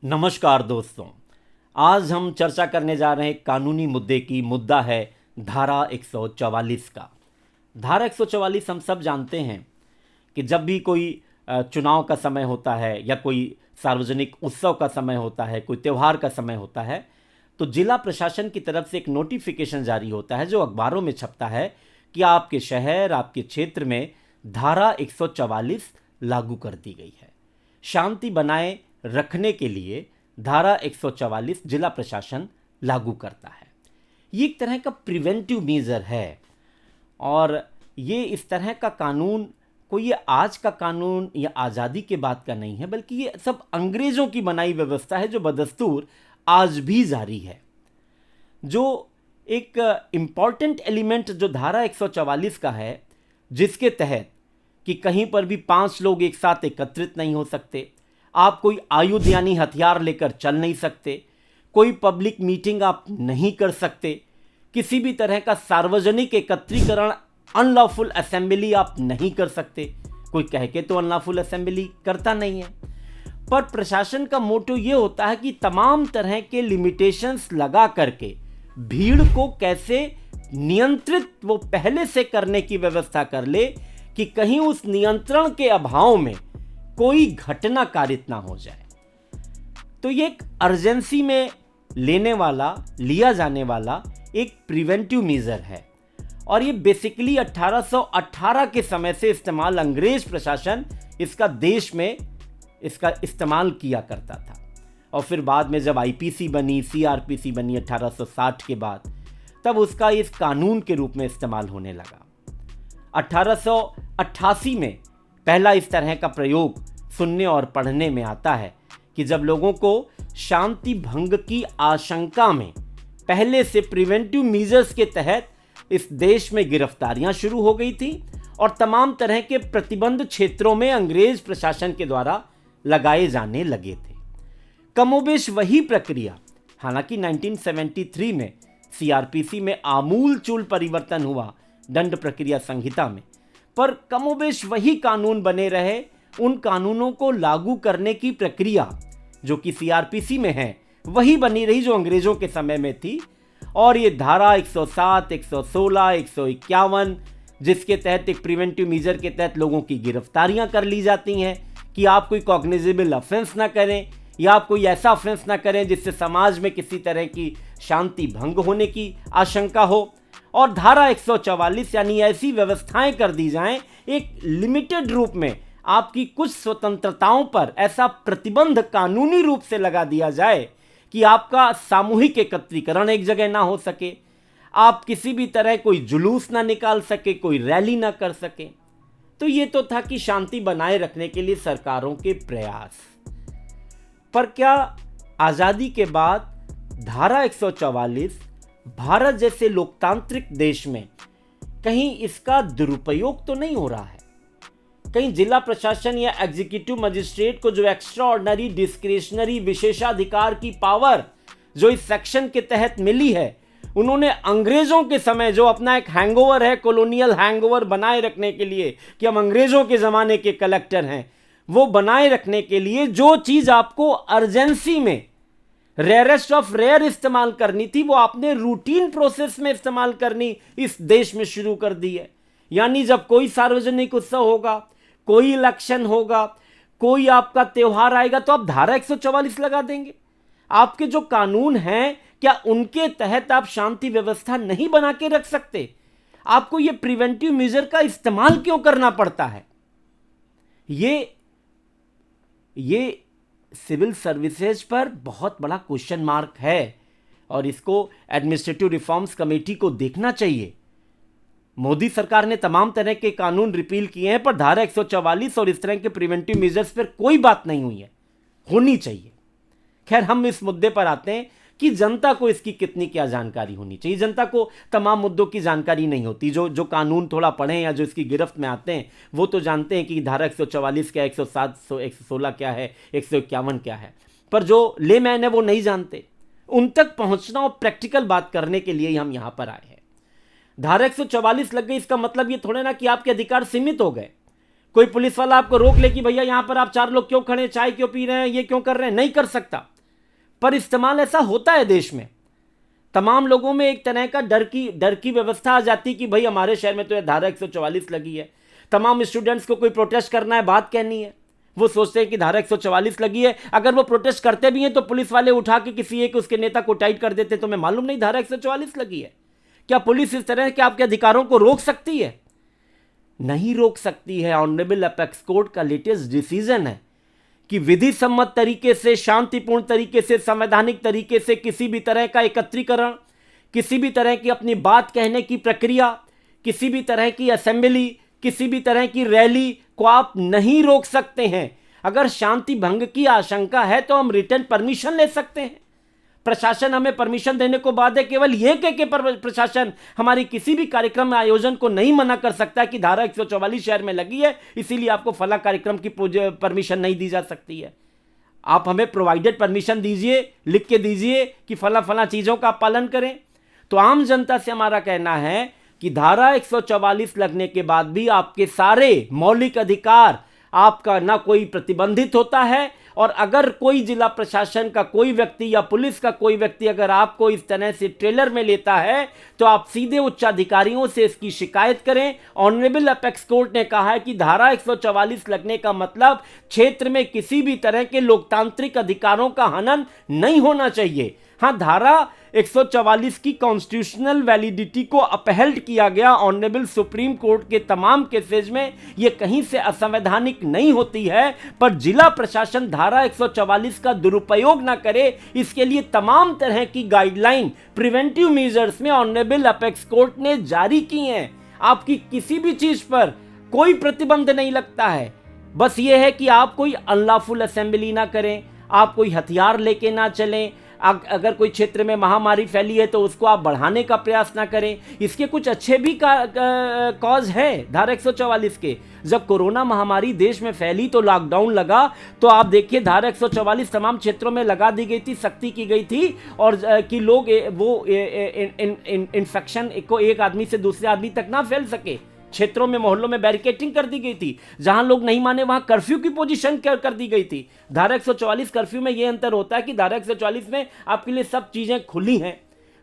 नमस्कार दोस्तों। आज हम चर्चा करने जा रहे हैं कानूनी मुद्दे की। मुद्दा है धारा 144 का। धारा 144 हम सब जानते हैं कि जब भी कोई चुनाव का समय होता है या कोई सार्वजनिक उत्सव का समय होता है, कोई त्यौहार का समय होता है, तो जिला प्रशासन की तरफ से एक नोटिफिकेशन जारी होता है जो अखबारों में छपता है कि आपके शहर, आपके क्षेत्र में धारा 144 लागू कर दी गई है। शांति बनाए रखने के लिए धारा 144 जिला प्रशासन लागू करता है। ये एक तरह का प्रिवेंटिव मेजर है और ये इस तरह का कानून कोई ये आज का कानून या आज़ादी के बाद का नहीं है, बल्कि ये सब अंग्रेज़ों की बनाई व्यवस्था है जो बदस्तूर आज भी जारी है। जो एक इम्पॉर्टेंट एलिमेंट जो धारा 144 का है, जिसके तहत कि कहीं पर भी 5 लोग एक साथ एकत्रित नहीं हो सकते, आप कोई आयुध यानी हथियार लेकर चल नहीं सकते, कोई पब्लिक मीटिंग आप नहीं कर सकते, किसी भी तरह का सार्वजनिक एकत्रीकरण अनलॉफुल असेंबली आप नहीं कर सकते। कोई कह के तो अनलॉफुल असेंबली करता नहीं है, पर प्रशासन का मोटो ये होता है कि तमाम तरह के लिमिटेशंस लगा करके भीड़ को कैसे नियंत्रित वो पहले से करने की व्यवस्था कर ले कि कहीं उस नियंत्रण के अभाव में कोई घटना कारित ना हो जाए। तो ये एक अर्जेंसी में लिया जाने वाला एक प्रिवेंटिव मेजर है और ये बेसिकली 1818 के समय से इस्तेमाल अंग्रेज प्रशासन इसका देश में इसका इस्तेमाल किया करता था। और फिर बाद में जब आईपीसी बनी, सीआरपीसी बनी 1860 के बाद, तब उसका इस कानून के रूप में इस्तेमाल होने लगा। 1888 में पहला इस तरह का प्रयोग सुनने और पढ़ने में आता है कि जब लोगों को शांति भंग की आशंका में पहले से प्रिवेंटिव मेजर्स के तहत इस देश में गिरफ्तारियां शुरू हो गई थी और तमाम तरह के प्रतिबंध क्षेत्रों में अंग्रेज प्रशासन के द्वारा लगाए जाने लगे थे। कमोबेश वही प्रक्रिया, हालांकि 1973 में सीआरपीसी में आमूलचूल परिवर्तन हुआ दंड प्रक्रिया संहिता में, पर कमोबेश वही कानून बने रहे। उन कानूनों को लागू करने की प्रक्रिया जो कि सीआरपीसी में है वही बनी रही जो अंग्रेजों के समय में थी। और ये धारा 107, 116, 151 जिसके तहत एक प्रिवेंटिव मेजर के तहत लोगों की गिरफ्तारियां कर ली जाती हैं कि आप कोई कॉग्निजेबल ऑफेंस ना करें या आप कोई ऐसा ऑफेंस ना करें जिससे समाज में किसी तरह की शांति भंग होने की आशंका हो। और धारा 144 यानी ऐसी व्यवस्थाएं कर दी जाएं, एक लिमिटेड रूप में आपकी कुछ स्वतंत्रताओं पर ऐसा प्रतिबंध कानूनी रूप से लगा दिया जाए कि आपका सामूहिक एकत्रीकरण एक जगह ना हो सके, आप किसी भी तरह कोई जुलूस ना निकाल सके, कोई रैली ना कर सके। तो ये तो था कि शांति बनाए रखने के लिए सरकारों के प्रयास। पर क्या आजादी के बाद धारा 144 भारत जैसे लोकतांत्रिक देश में कहीं इसका दुरुपयोग तो नहीं हो रहा है? कहीं जिला प्रशासन या एग्जीक्यूटिव मजिस्ट्रेट को जो एक्स्ट्रा ऑर्डिनरी डिस्क्रिशनरी विशेषाधिकार की पावर जो इस सेक्शन के तहत मिली है, उन्होंने अंग्रेजों के समय जो अपना एक हैंगओवर है, कॉलोनियल हैंगओवर बनाए रखने के लिए कि हम अंग्रेजों के ज़माने के कलेक्टर हैं, वो बनाए रखने के लिए जो चीज़ आपको अर्जेंसी में रेयरेस्ट ऑफ रेयर इस्तेमाल करनी थी, वो आपने रूटीन प्रोसेस में इस्तेमाल करनी इस देश में शुरू कर दी है। यानी जब कोई सार्वजनिक उत्सव होगा, कोई इलेक्शन होगा, कोई आपका त्योहार आएगा, तो आप धारा 144 लगा देंगे। आपके जो कानून हैं, क्या उनके तहत आप शांति व्यवस्था नहीं बना के रख सकते? आपको यह प्रिवेंटिव मेजर का इस्तेमाल क्यों करना पड़ता है? ये सिविल सर्विसेज पर बहुत बड़ा क्वेश्चन मार्क है और इसको एडमिनिस्ट्रेटिव रिफॉर्म्स कमेटी को देखना चाहिए। मोदी सरकार ने तमाम तरह के कानून रिपील किए हैं, पर धारा 144 और इस तरह के प्रिवेंटिव मेजर्स पर कोई बात नहीं हुई है, होनी चाहिए। खैर, हम इस मुद्दे पर आते हैं कि जनता को इसकी कितनी क्या जानकारी होनी चाहिए। जनता को तमाम मुद्दों की जानकारी नहीं होती। जो कानून थोड़ा पढ़ें या जो इसकी गिरफ्त में आते हैं वो तो जानते हैं कि धारा 144 क्या है, 107, 116 क्या है, 151 क्या है, पर जो लेमैन है वो नहीं जानते। उन तक पहुंचना और प्रैक्टिकल बात करने के लिए ही हम यहां पर आए हैं। धारा 144 लग गई, इसका मतलब ये थोड़े ना कि आपके अधिकार सीमित हो गए। कोई पुलिस वाला आपको रोक ले कि भैया यहां पर आप 4 लोग क्यों खड़े, चाय क्यों पी रहे हैं, ये क्यों कर रहे हैं, नहीं कर सकता। पर इस्तेमाल ऐसा होता है देश में। तमाम लोगों में एक तरह का डर की व्यवस्था आ जाती कि भाई हमारे शहर में तो यह धारा 144 लगी है। तमाम स्टूडेंट्स को कोई प्रोटेस्ट करना है, बात कहनी है, वो सोचते हैं कि धारा 144 लगी है। अगर वो प्रोटेस्ट करते भी हैं तो पुलिस वाले उठा के किसी एक उसके नेता को टाइट कर देते, तो मैं मालूम नहीं धारा 144 लगी है। क्या पुलिस इस तरह के आपके अधिकारों को रोक सकती है? नहीं रोक सकती है। ऑनरेबल अपेक्स कोर्ट का लेटेस्ट डिसीजन है कि विधि सम्मत तरीके से, शांतिपूर्ण तरीके से, संवैधानिक तरीके से किसी भी तरह का एकत्रीकरण, किसी भी तरह की अपनी बात कहने की प्रक्रिया, किसी भी तरह की असेंबली, किसी भी तरह की रैली को आप नहीं रोक सकते हैं। अगर शांति भंग की आशंका है तो हम रिटर्न परमिशन ले सकते हैं। प्रशासन हमें परमिशन देने को बाध्य है। केवल यह कह के प्रशासन हमारी किसी भी कार्यक्रम में आयोजन को नहीं मना कर सकता कि धारा 144 शहर में लगी है, इसीलिए आपको फला कार्यक्रम की परमिशन नहीं दी जा सकती है। आप हमें प्रोवाइडेड परमिशन दीजिए, लिख के दीजिए कि फला फला चीजों का पालन करें। तो आम जनता से हमारा कहना है कि धारा 144 लगने के बाद भी आपके सारे मौलिक अधिकार आपका ना कोई प्रतिबंधित होता है। और अगर कोई जिला प्रशासन का कोई व्यक्ति या पुलिस का कोई व्यक्ति अगर आपको इस तरह से ट्रेलर में लेता है तो आप सीधे उच्चाधिकारियों से इसकी शिकायत करें। ऑनरेबल अपेक्स कोर्ट ने कहा है कि धारा 144 लगने का मतलब क्षेत्र में किसी भी तरह के लोकतांत्रिक अधिकारों का हनन नहीं होना चाहिए। हाँ, धारा 144 की कॉन्स्टिट्यूशनल वैलिडिटी को अपहेल्ड किया गया ऑनरेबल सुप्रीम कोर्ट के तमाम केसेज में, यह कहीं से असंवैधानिक नहीं होती है। पर जिला प्रशासन धारा 144 का दुरुपयोग ना करे, इसके लिए तमाम तरह की गाइडलाइन प्रिवेंटिव मेजर्स में ऑनरेबल अपेक्स कोर्ट ने जारी की हैं। आपकी किसी भी चीज पर कोई प्रतिबंध नहीं लगता है। बस यह है कि आप कोई अनलॉफुल असेंबली ना करें, आप कोई हथियार लेके ना चलें, अगर कोई क्षेत्र में महामारी फैली है तो उसको आप बढ़ाने का प्रयास ना करें। इसके कुछ अच्छे भी कॉज है धारा 144 के। जब कोरोना महामारी देश में फैली तो लॉकडाउन लगा, तो आप देखिए धारा 144 तमाम क्षेत्रों में लगा दी गई थी, सख्ती की गई थी, और कि लोग वो इन्फेक्शन को एक आदमी से दूसरे आदमी तक ना फैल सके। क्षेत्रों में, मोहल्लों में बैरिकेडिंग कर दी गई थी। जहां लोग नहीं माने वहां कर्फ्यू की पोजीशन कर दी गई थी। धारा 144 कर्फ्यू में यह अंतर होता है कि धारा 144 में आपके लिए सब चीजें खुली हैं।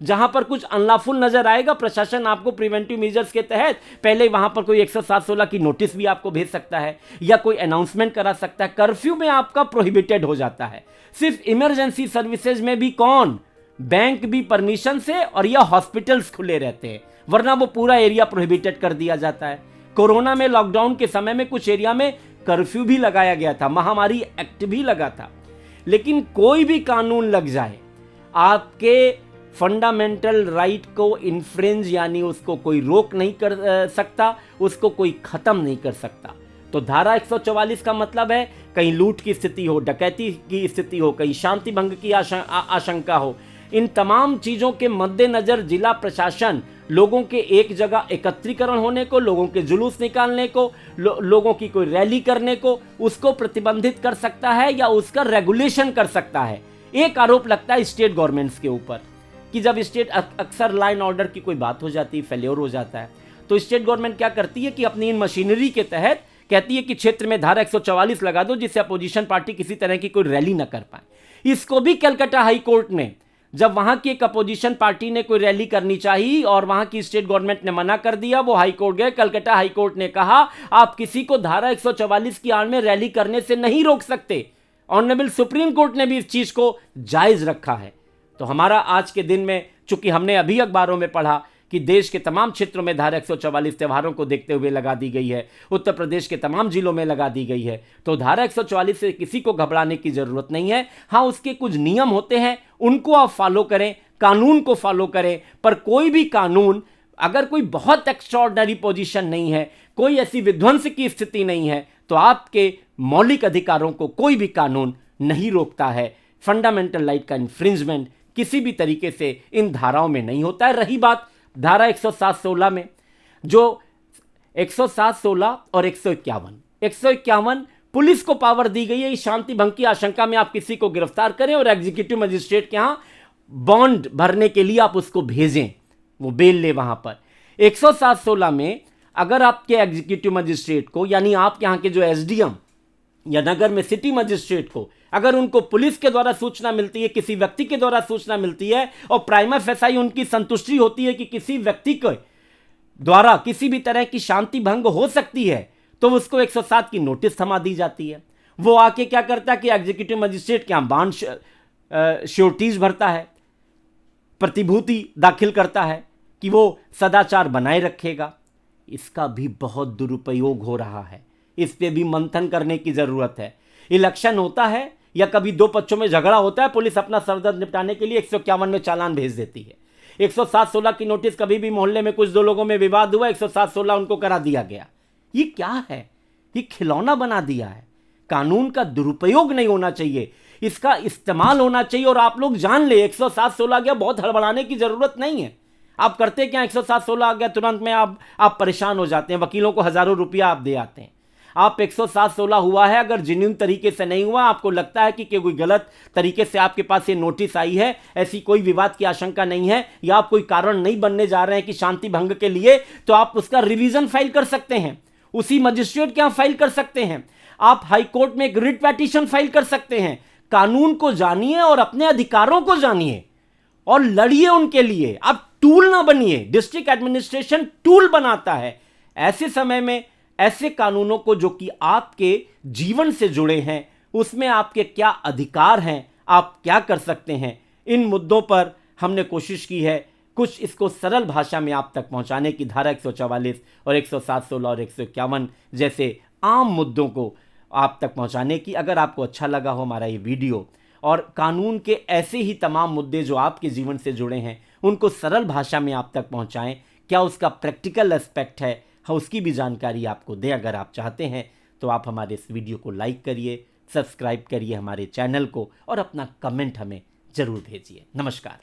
जहां पर कुछ अनलॉफुल नजर आएगा, प्रशासन आपको प्रिवेंटिव मेजर्स के तहत पहले वहां पर कोई 107-16 की नोटिस भी आपको भेज सकता है या कोई अनाउंसमेंट करा सकता है। कर्फ्यू में आपका प्रोहिबिटेड हो जाता है। सिर्फ इमरजेंसी सर्विसेज में भी कौन, बैंक भी परमिशन से, और यह हॉस्पिटल्स खुले रहते हैं, वरना वो पूरा एरिया प्रोहिबिटेड कर दिया जाता है। कोरोना में, लॉकडाउन के समय में कुछ एरिया में कर्फ्यू भी लगाया गया था, महामारी एक्ट भी लगा था। लेकिन कोई भी कानून लग जाए, आपके फंडामेंटल राइट को इन्फ्रिंज, यानी उसको कोई रोक नहीं कर सकता, उसको कोई खत्म नहीं कर सकता। तो धारा 144 का मतलब है कहीं लूट की स्थिति हो, डकैती की स्थिति हो, कहीं शांति भंग की आशंका हो, इन तमाम चीजों के मद्देनजर जिला प्रशासन लोगों के एक जगह एकत्रीकरण होने को, लोगों के जुलूस निकालने को, लोगों की कोई रैली करने को, उसको प्रतिबंधित कर सकता है या उसका रेगुलेशन कर सकता है। एक आरोप लगता है स्टेट गवर्नमेंट्स के ऊपर कि जब स्टेट, अक्सर लॉ एंड ऑर्डर की कोई बात हो जाती है, फेल्योर हो जाता है, तो स्टेट गवर्नमेंट क्या करती है कि अपनी इन मशीनरी के तहत कहती है कि क्षेत्र में धारा 144 लगा दो जिससे अपोजिशन पार्टी किसी तरह की कोई रैली ना कर पाए। इसको भी कलकत्ता हाई कोर्ट ने, जब वहां की एक अपोजिशन पार्टी ने कोई रैली करनी चाहिए और वहां की स्टेट गवर्नमेंट ने मना कर दिया, वो हाई कोर्ट गए। कलकत्ता हाई कोर्ट ने कहा आप किसी को धारा 144 की आड़ में रैली करने से नहीं रोक सकते। ऑनरेबल सुप्रीम कोर्ट ने भी इस चीज को जायज रखा है। तो हमारा आज के दिन में, चूंकि हमने अभी अखबारों में पढ़ा कि देश के तमाम क्षेत्रों में धारा 144 त्योहारों को देखते हुए लगा दी गई है, उत्तर प्रदेश के तमाम जिलों में लगा दी गई है, तो धारा 144 से किसी को घबराने की जरूरत नहीं है। हाँ, उसके कुछ नियम होते हैं, उनको आप फॉलो करें, कानून को फॉलो करें। पर कोई भी कानून, अगर कोई बहुत एक्स्ट्राऑर्डिनरी पोजीशन नहीं है, कोई ऐसी विध्वंस की स्थिति नहीं है, तो आपके मौलिक अधिकारों को कोई भी कानून नहीं रोकता है। फंडामेंटल राइट का इन्फ्रिंजमेंट किसी भी तरीके से इन धाराओं में नहीं होता है। रही बात धारा 107-16 में, जो 107-16 और 151 पुलिस को पावर दी गई है इस शांति भंग की आशंका में आप किसी को गिरफ्तार करें और एग्जीक्यूटिव मजिस्ट्रेट के यहां बॉन्ड भरने के लिए आप उसको भेजें, वो बेल ले वहां पर। 107-16 में अगर आपके एग्जीक्यूटिव मजिस्ट्रेट को, यानी आपके यहां के जो एसडीएम या नगर में सिटी मजिस्ट्रेट को अगर उनको पुलिस के द्वारा सूचना मिलती है, किसी व्यक्ति के द्वारा सूचना मिलती है और प्राइमा फेसाई उनकी संतुष्टि होती है कि किसी व्यक्ति के द्वारा किसी भी तरह की शांति भंग हो सकती है, तो उसको 107 की नोटिस थमा दी जाती है। वो आके क्या करता है कि एग्जीक्यूटिव मजिस्ट्रेट के यहाँ बांड श्योरिटीज भरता है, प्रतिभूति दाखिल करता है कि वो सदाचार बनाए रखेगा। इसका भी बहुत दुरुपयोग हो रहा है, इस पे भी मंथन करने की जरूरत है। इलेक्शन होता है या कभी दो पक्षों में झगड़ा होता है, पुलिस अपना सरदर्द निपटाने के लिए 151 में चालान भेज देती है। 107-16 की नोटिस, कभी भी मोहल्ले में कुछ दो लोगों में विवाद हुआ, 107-16 उनको करा दिया गया। ये क्या है? ये खिलौना बना दिया है। कानून का दुरुपयोग नहीं होना चाहिए, इसका इस्तेमाल होना चाहिए। और आप लोग जान ले, 107-16 गया, बहुत हड़बड़ाने की जरूरत नहीं है। आप करते क्या, 107-16 आ गया, तुरंत में आप परेशान हो जाते हैं, वकीलों को हजारों रुपया आप दे आते हैं। आप 107-16 हुआ है, अगर जेन्युइन तरीके से नहीं हुआ, आपको लगता है कि कोई गलत तरीके से आपके पास ये नोटिस आई है, ऐसी कोई विवाद की आशंका नहीं है, या आप कोई कारण नहीं बनने जा रहे हैं कि शांति भंग के लिए, तो आप उसका रिवीजन फाइल कर सकते हैं, उसी मजिस्ट्रेट के यहां फाइल कर सकते हैं। आप हाई कोर्ट में एक रिट पिटीशन फाइल कर सकते हैं। कानून को जानिए और अपने अधिकारों को जानिए और लड़िए उनके लिए। आप टूल ना बनिए। डिस्ट्रिक्ट एडमिनिस्ट्रेशन टूल बनाता है। ऐसे समय में ऐसे कानूनों को जो कि आपके जीवन से जुड़े हैं, उसमें आपके क्या अधिकार हैं, आप क्या कर सकते हैं, इन मुद्दों पर हमने कोशिश की है कुछ इसको सरल भाषा में आप तक पहुंचाने की। धारा 144 और 107-16 और 151 जैसे आम मुद्दों को आप तक पहुंचाने की। अगर आपको अच्छा लगा हो हमारा ये वीडियो और कानून के ऐसे ही तमाम मुद्दे जो आपके जीवन से जुड़े हैं, उनको सरल भाषा में आप तक पहुंचाएं, क्या उसका प्रैक्टिकल एस्पेक्ट है, उसकी भी जानकारी आपको दें। अगर आप चाहते हैं तो आप हमारे इस वीडियो को लाइक करिए, सब्सक्राइब करिए हमारे चैनल को और अपना कमेंट हमें जरूर भेजिए। नमस्कार।